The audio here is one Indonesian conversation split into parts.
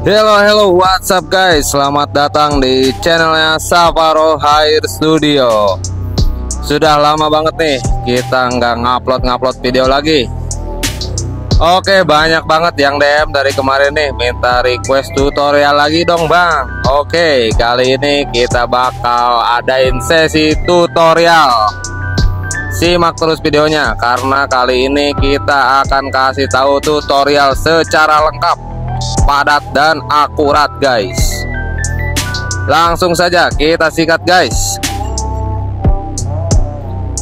Hello, what's up guys? Selamat datang di channelnya Savaro Hair Studio. Sudah lama banget nih kita nggak ngupload video lagi. Oke, banyak banget yang DM dari kemarin nih minta request tutorial lagi dong bang. Oke, kali ini kita bakal adain sesi tutorial. Simak terus videonya karena kali ini kita akan kasih tahu tutorial secara lengkap, padat dan akurat guys. Langsung saja kita sikat guys.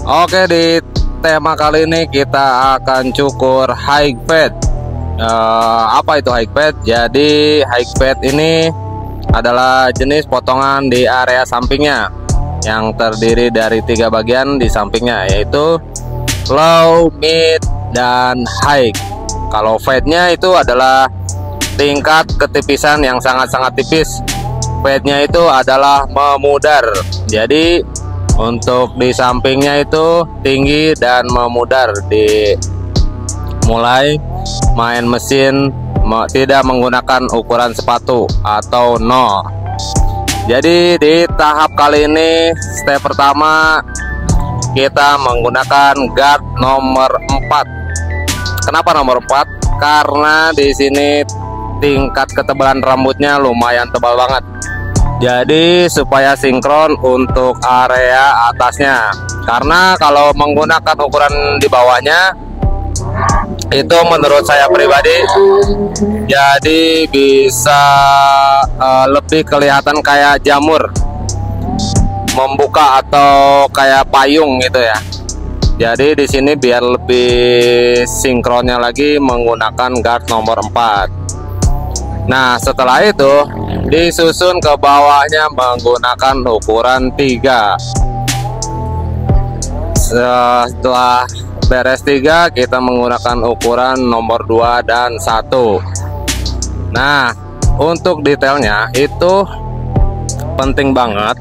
Oke, di tema kali ini kita akan cukur high fade. Apa itu high fade? Jadi high fade ini adalah jenis potongan di area sampingnya yang terdiri dari 3 bagian di sampingnya, yaitu low, mid, dan high. Kalau fade-nya itu adalah tingkat ketipisan yang sangat-sangat tipis. Fade-nya itu adalah memudar. Jadi untuk di sampingnya itu tinggi dan memudar. Di mulai main mesin tidak menggunakan ukuran sepatu atau nol. Jadi di tahap kali ini step pertama kita menggunakan guard nomor 4. Kenapa nomor 4? Karena di sini tingkat ketebalan rambutnya lumayan tebal banget. Jadi supaya sinkron untuk area atasnya. Karena kalau menggunakan ukuran di bawahnya itu menurut saya pribadi jadi bisa lebih kelihatan kayak jamur membuka atau kayak payung gitu ya. Jadi di sini biar lebih sinkronnya lagi menggunakan guard nomor 4. Nah, setelah itu disusun ke bawahnya menggunakan ukuran 3. Setelah beres 3 kita menggunakan ukuran nomor 2 dan 1. Nah, untuk detailnya itu penting banget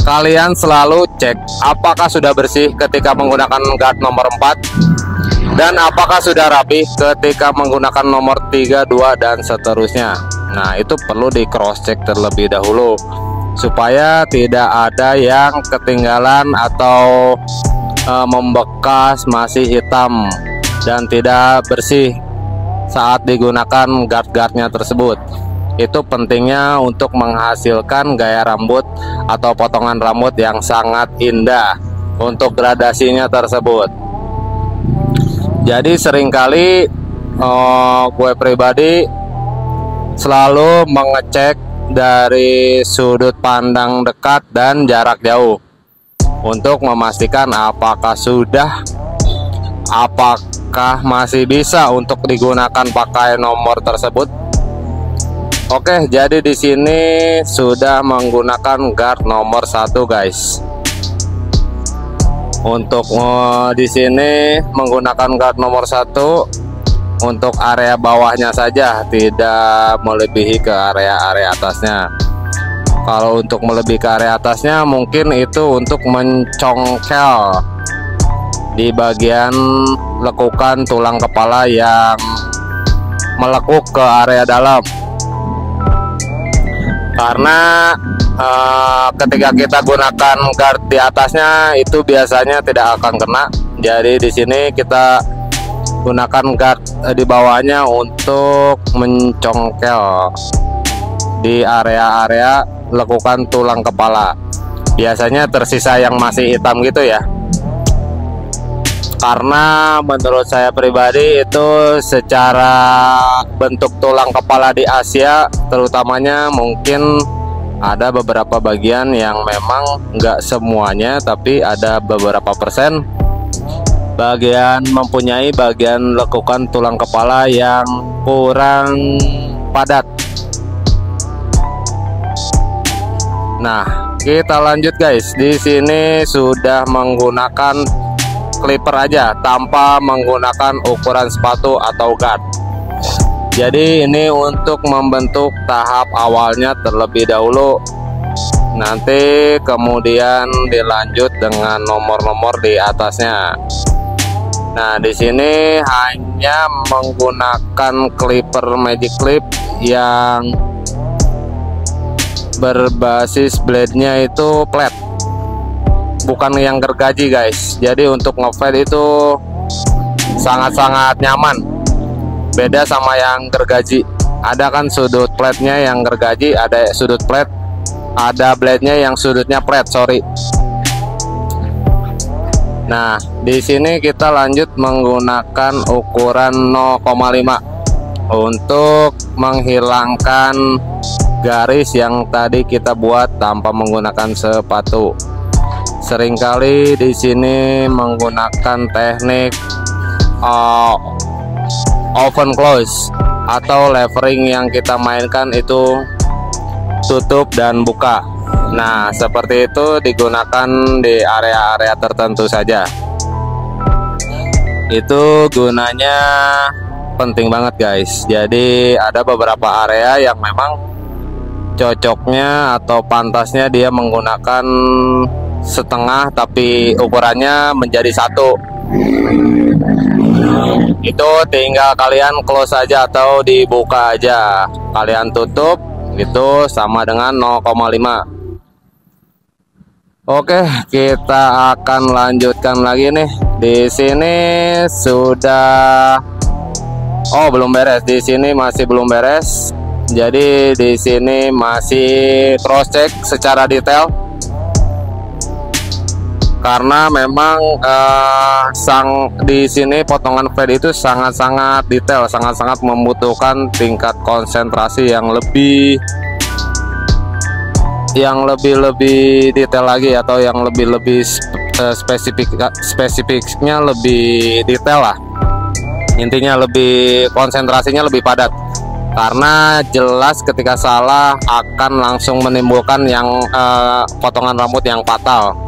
kalian selalu cek apakah sudah bersih ketika menggunakan guard nomor 4 dan apakah sudah rapi ketika menggunakan nomor 3, 2 dan seterusnya. Nah, itu perlu di cross check terlebih dahulu supaya tidak ada yang ketinggalan atau membekas, masih hitam dan tidak bersih saat digunakan guard-guardnya tersebut. Itu pentingnya untuk menghasilkan gaya rambut atau potongan rambut yang sangat indah untuk gradasinya tersebut. Jadi seringkali gue pribadi selalu mengecek dari sudut pandang dekat dan jarak jauh untuk memastikan apakah masih bisa untuk digunakan pakai nomor tersebut. Oke, jadi di sini sudah menggunakan guard nomor 1 guys. Untuk di sini menggunakan guard nomor 1 untuk area bawahnya saja, tidak melebihi ke area atasnya. Kalau untuk melebihi ke area atasnya mungkin itu untuk mencongkel di bagian lekukan tulang kepala yang melekuk ke area dalam. Karena ketika kita gunakan guard di atasnya itu biasanya tidak akan kena. Jadi di sini kita gunakan guard di bawahnya untuk mencongkel di area-area lekukan tulang kepala. Biasanya tersisa yang masih hitam gitu ya. Karena menurut saya pribadi itu secara bentuk tulang kepala di Asia terutamanya mungkin ada beberapa bagian yang memang nggak semuanya, tapi ada beberapa persen bagian mempunyai bagian lekukan tulang kepala yang kurang padat. Nah, kita lanjut guys. Di sini sudah menggunakan clipper aja tanpa menggunakan ukuran sepatu atau guard. Jadi ini untuk membentuk tahap awalnya terlebih dahulu. Nanti kemudian dilanjut dengan nomor-nomor di atasnya. Nah, di sini hanya menggunakan clipper magic clip yang berbasis blade-nya itu flat, bukan yang gergaji guys. Jadi untuk ngefade itu sangat-sangat nyaman, beda sama yang gergaji. Ada kan sudut plate-nya yang gergaji, ada sudut plate, ada blade-nya yang sudutnya flat, sorry. Nah, di sini kita lanjut menggunakan ukuran 0,5 untuk menghilangkan garis yang tadi kita buat tanpa menggunakan sepatu. Seringkali di sini menggunakan teknik open close atau levering, yang kita mainkan itu tutup dan buka. Nah, seperti itu digunakan di area-area tertentu saja. Itu gunanya penting banget guys. Jadi ada beberapa area yang memang cocoknya atau pantasnya dia menggunakan setengah tapi ukurannya menjadi satu. Itu tinggal kalian close aja atau dibuka aja. Kalian tutup itu sama dengan 0,5. Oke, kita akan lanjutkan lagi nih. Di sini sudah, oh belum beres. Di sini masih belum beres. Jadi di sini masih cross check secara detail. Karena memang di sini potongan fade itu sangat-sangat detail, sangat-sangat membutuhkan tingkat konsentrasi yang lebih detail lagi, atau yang lebih spesifiknya lebih detail lah. Intinya lebih konsentrasinya lebih padat, karena jelas ketika salah akan langsung menimbulkan yang potongan rambut yang fatal.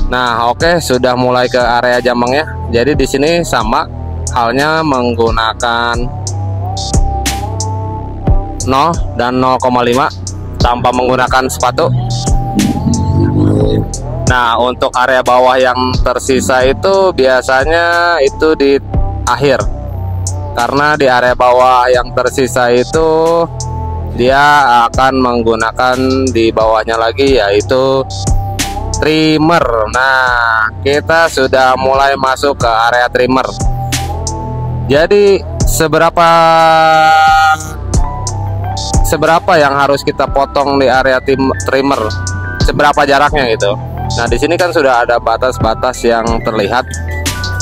Nah, oke, sudah mulai ke area jambangnya. Jadi di sini sama halnya menggunakan 0 dan 0,5 tanpa menggunakan sepatu. Nah, untuk area bawah yang tersisa itu biasanya itu di akhir, karena di area bawah yang tersisa itu dia akan menggunakan di bawahnya lagi, yaitu trimmer. Nah, kita sudah mulai masuk ke area trimmer. Jadi seberapa yang harus kita potong di area trimmer, seberapa jaraknya gitu. Nah, di sini kan sudah ada batas-batas yang terlihat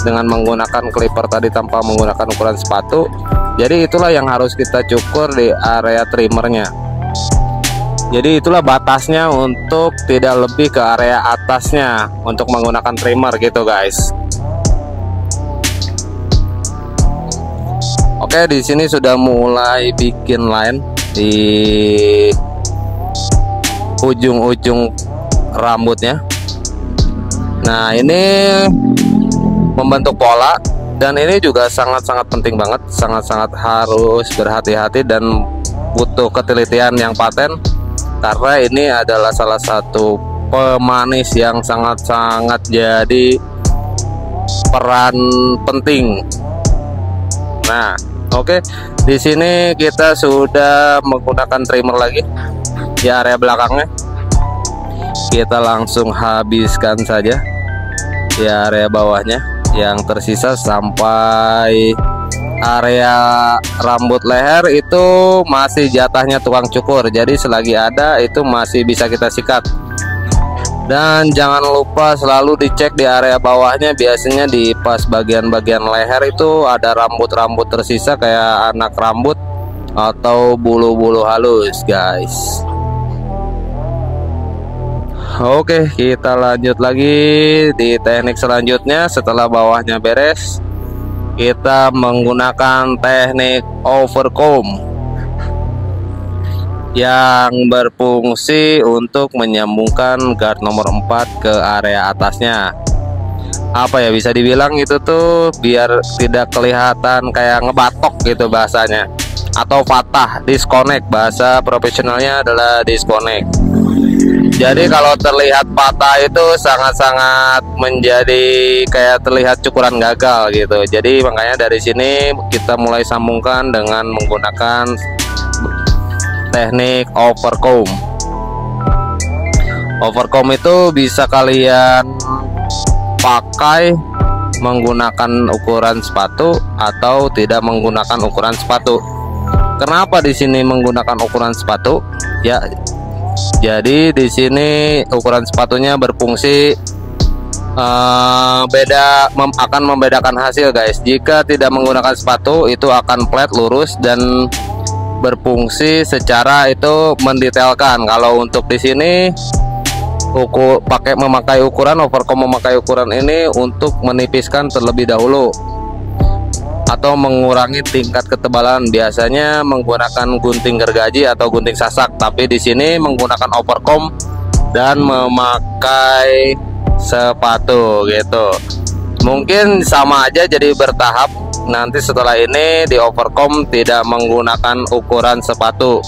dengan menggunakan clipper tadi tanpa menggunakan ukuran sepatu. Jadi itulah yang harus kita cukur di area trimmernya. Jadi itulah batasnya untuk tidak lebih ke area atasnya untuk menggunakan trimmer gitu guys. Oke, di sini sudah mulai bikin line di ujung-ujung rambutnya. Nah, ini membentuk pola, dan ini juga sangat-sangat penting banget, sangat-sangat harus berhati-hati dan butuh ketelitian yang paten, karena ini adalah salah satu pemanis yang sangat-sangat jadi peran penting. Nah, oke, di sini kita sudah menggunakan trimmer lagi di area belakangnya. Kita langsung habiskan saja di area bawahnya yang tersisa sampai area rambut leher itu masih jatahnya tukang cukur. Jadi selagi ada itu masih bisa kita sikat. Dan jangan lupa selalu dicek di area bawahnya, biasanya di pas bagian-bagian leher itu ada rambut-rambut tersisa kayak anak rambut atau bulu-bulu halus guys. Oke, kita lanjut lagi di teknik selanjutnya. Setelah bawahnya beres, kita menggunakan teknik overcomb yang berfungsi untuk menyambungkan guard nomor 4 ke area atasnya. Apa ya, bisa dibilang itu tuh biar tidak kelihatan kayak ngebatok gitu bahasanya, atau patah, disconnect, bahasa profesionalnya adalah disconnect. Jadi kalau terlihat patah itu sangat-sangat menjadi kayak terlihat cukuran gagal gitu. Jadi makanya dari sini kita mulai sambungkan dengan menggunakan teknik overcomb. Overcomb itu bisa kalian pakai menggunakan ukuran sepatu atau tidak menggunakan ukuran sepatu. Kenapa di sini menggunakan ukuran sepatu? Ya, jadi di sini ukuran sepatunya berfungsi akan membedakan hasil, guys. Jika tidak menggunakan sepatu itu akan flat lurus dan berfungsi secara itu mendetailkan. Kalau untuk di sini memakai ukuran overcomb, memakai ukuran ini untuk menipiskan terlebih dahulu atau mengurangi tingkat ketebalan. Biasanya menggunakan gunting gergaji atau gunting sasak, tapi di sini menggunakan overcomb dan memakai sepatu gitu. Mungkin sama aja, jadi bertahap. Nanti setelah ini di overcomb tidak menggunakan ukuran sepatu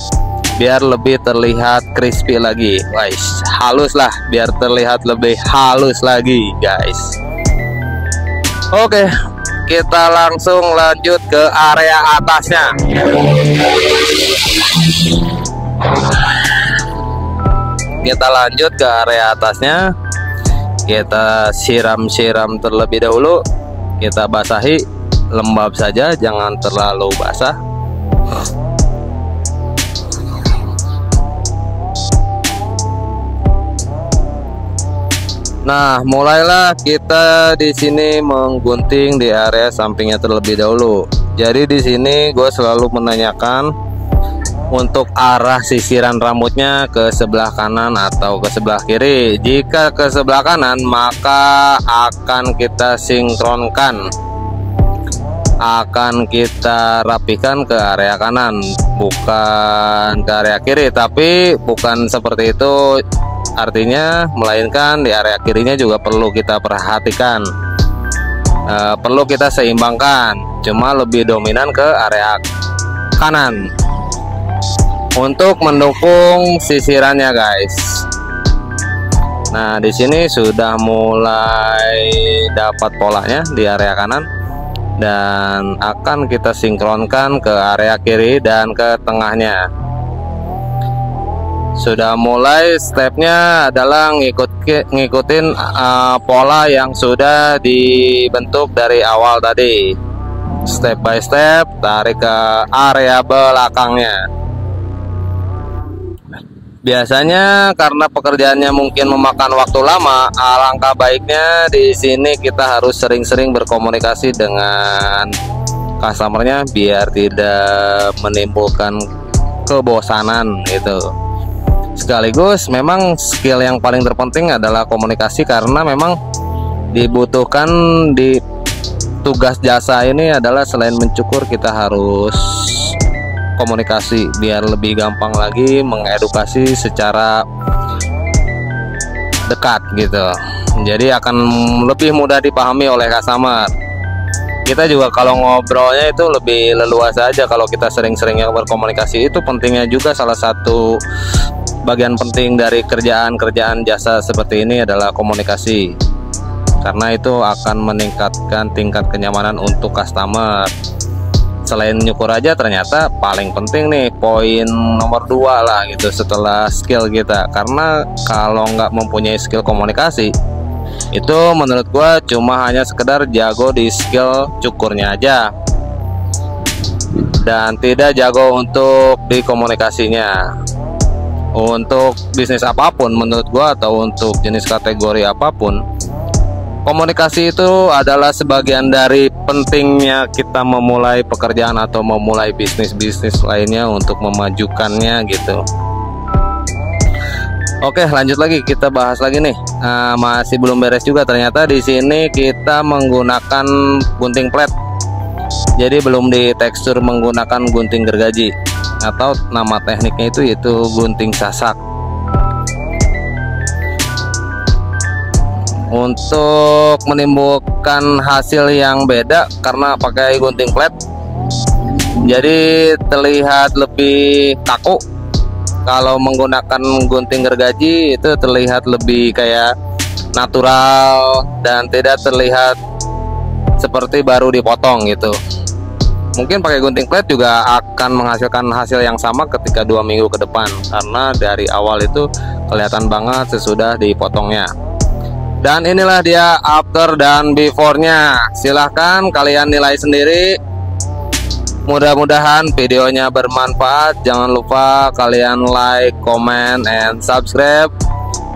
biar lebih terlihat crispy lagi, guys. Halus lah, biar terlihat lebih halus lagi, guys. Oke, kita langsung lanjut ke area atasnya. Kita lanjut ke area atasnya. Kita siram-siram terlebih dahulu. Kita basahi lembab saja, jangan terlalu basah. Nah, mulailah kita di sini menggunting di area sampingnya terlebih dahulu. Jadi di sini gue selalu menanyakan untuk arah sisiran rambutnya ke sebelah kanan atau ke sebelah kiri. Jika ke sebelah kanan, maka akan kita sinkronkan, akan kita rapikan ke area kanan, bukan ke area kiri. Tapi bukan seperti itu artinya, melainkan di area kirinya juga perlu kita perhatikan, perlu kita seimbangkan, cuma lebih dominan ke area kanan untuk mendukung sisirannya, guys. Nah, di sini sudah mulai dapat polanya di area kanan dan akan kita sinkronkan ke area kiri dan ke tengahnya. Sudah mulai, stepnya adalah ngikutin pola yang sudah dibentuk dari awal tadi. Step by step, tarik ke area belakangnya. Biasanya karena pekerjaannya mungkin memakan waktu lama, alangkah baiknya di sini kita harus sering-sering berkomunikasi dengan customernya biar tidak menimbulkan kebosanan gitu. Sekaligus memang skill yang paling terpenting adalah komunikasi, karena memang dibutuhkan di tugas jasa ini adalah selain mencukur, kita harus komunikasi biar lebih gampang lagi mengedukasi secara dekat gitu. Jadi akan lebih mudah dipahami oleh customer. Kita juga kalau ngobrolnya itu lebih leluasa aja kalau kita sering-seringnya berkomunikasi. Itu pentingnya juga, salah satu bagian penting dari kerjaan jasa seperti ini adalah komunikasi, karena itu akan meningkatkan tingkat kenyamanan untuk customer. Selain nyukur aja, ternyata paling penting nih poin nomor 2 lah gitu setelah skill kita, karena kalau nggak mempunyai skill komunikasi itu menurut gua cuma hanya sekedar jago di skill cukurnya aja dan tidak jago untuk di komunikasinya. Untuk bisnis apapun menurut gua atau untuk jenis kategori apapun, komunikasi itu adalah sebagian dari pentingnya kita memulai pekerjaan atau memulai bisnis lainnya untuk memajukannya gitu. Oke, lanjut lagi, kita bahas lagi nih. Masih belum beres juga, ternyata di sini kita menggunakan gunting plat. Jadi belum ditekstur menggunakan gunting gergaji, atau nama tekniknya itu yaitu gunting sasak. Untuk menimbulkan hasil yang beda karena pakai gunting flat, jadi terlihat lebih kaku kalau menggunakan gunting gergaji itu terlihat lebih kayak natural dan tidak terlihat seperti baru dipotong gitu. Mungkin pakai gunting plet juga akan menghasilkan hasil yang sama ketika 2 minggu ke depan, karena dari awal itu kelihatan banget sesudah dipotongnya. Dan inilah dia after dan before-nya. Silahkan kalian nilai sendiri. Mudah-mudahan videonya bermanfaat. Jangan lupa kalian like, comment, and subscribe.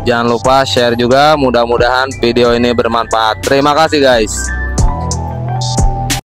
Jangan lupa share juga. Mudah-mudahan video ini bermanfaat. Terima kasih guys.